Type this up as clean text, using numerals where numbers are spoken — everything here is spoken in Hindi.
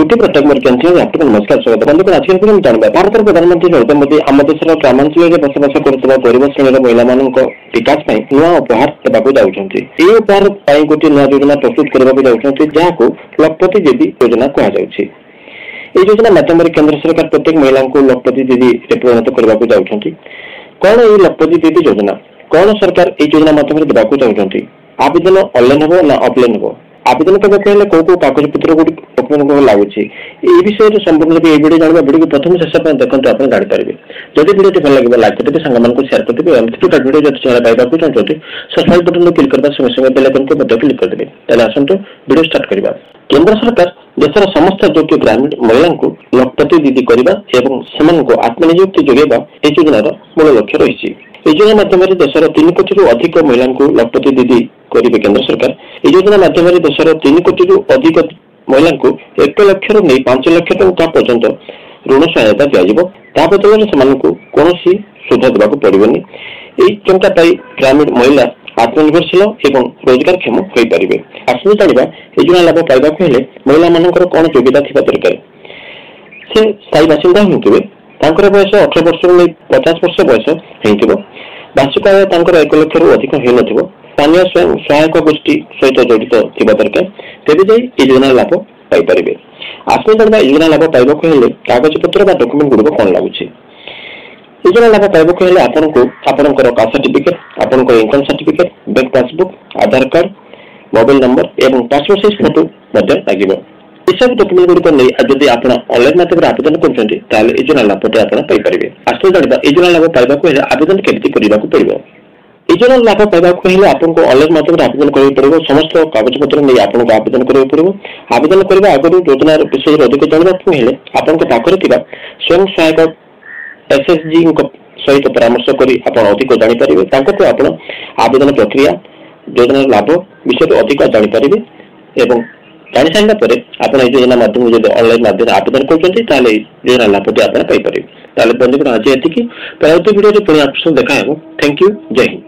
यूट्यूब आपको नमस्कार स्वागत बंधुक आज हम जानवा भारत प्रधानमंत्री नरेंद्र मोदी आम देश ग्रामांचल में बसवास कर गरीब श्रेणी महिला विकास नुआ उपहार देवाक जाऊँगी। ये उपहार गोटे नुआ योजना प्रस्तुत करने जाऊँगी जहाँ लखपति दीदी योजना कहुच्छी। यह योजना माध्यम केंद्र सरकार प्रत्येक महिला को लखपति दीदी परिणत करने जाऊँगी। कौन ये लखपति दीदी योजना कौन सरकार ये योजना माध्यम देवाक चाहते आवेदन ऑनलाइन हो ना ऑफलाइन हो आवेदन करने कौ कौ कागज पत्र डॉक्यूमेंट लगुच ये विषय संपूर्ण वीडियो जानवा वीडियो को प्रथम शेष देखते आप जानीपारे। जब वीडियो भल लगे लाइक करते सांग को शेयर करते एमती वीडियो जब चैनल पाइबा चाहते सब्सक्राइब बटन क्लिक करने संगे संगे बेल आइकन को क्लिक करदे। आसतु वीडियो स्टार्ट करवा। केंद्र सरकार देशर समस्त योग्य ग्रामीण महिला को लखपति दीदी करने और आत्मनियुक्ति जोगेबा यह योजनार मूल लक्ष्य रही। योजना माध्यम देशर 3 कोटी अधिक महिला को लखपति दीदी करेंगे केंद्र सरकार। यह योजना माध्यम देशर 3 कोटी अधिक महिला को 1 लाख रू 5 लाख टंका पर्यंत ऋण सहायता दिया बदल से कौन सुध देवाक पड़ोनी। यही टंका पाई ग्रामीण महिला आत्मनिर्भरशील एवं रोजगारक्षम हो पारे। आसतु जाना योजना लाभ पाइबा हेले महिला मानकर कौन योग्यता थी दरकार। से स्थायी बासिंदा होते बयस 18 वर्ष 50 वर्ष बयस हो वार्षिक आय 1 लाख रू अधिक हो स्थानीय स्वयं सहायक गोष्ठी सहित जड़ित थी दरकार तेज जाए योजना लाभ पाइपर। आसतु जाना योजना लाभ पाइबा हेले कागज पत्र डॉक्यूमेंट गुड़िक कौन लगुच। योजना लाभ पाइबा हेले आपंकर कास्ट सर्टिफिकेट आपंकर इनकम सर्टिफिकेट बैंक पासबुक आधार कार्ड मोबाइल नंबर एवं पासपोर्ट साइज फोटो लगे। सब डॉक्यूमेंट गुड़िक नहीं जब आप ऑनलाइन माध्यम आवेदन कर योजना लाभटे आपरे। आसतु जाना योजना लाभ पाइबा आवेदन केमती करने पड़ो। योजना लाभ पाइबा आपको ऑनलाइन माध्यम आवेदन करने पड़ो। समस्त कागज पत्र नहीं आपको आवेदन करने पड़ो। आवेदन करने आगुरी योजना विषय अधिक जानवाक आपंक पाखे स्वयं सहायक एसएचजी सहित परामर्श कर अधिक जानीपारे। आप आवेदन प्रक्रिया योजना लाभ विषय अधिक जानीपारे और जानी सारा पर आप योजना माध्यम जब ऑनलाइन माध्यम आवेदन कर योजना लाभटे आप पाइपर। बंधुगण आज ये परवर्ती वीडियो पुणी आप देखा। Thank you. जय हिंद।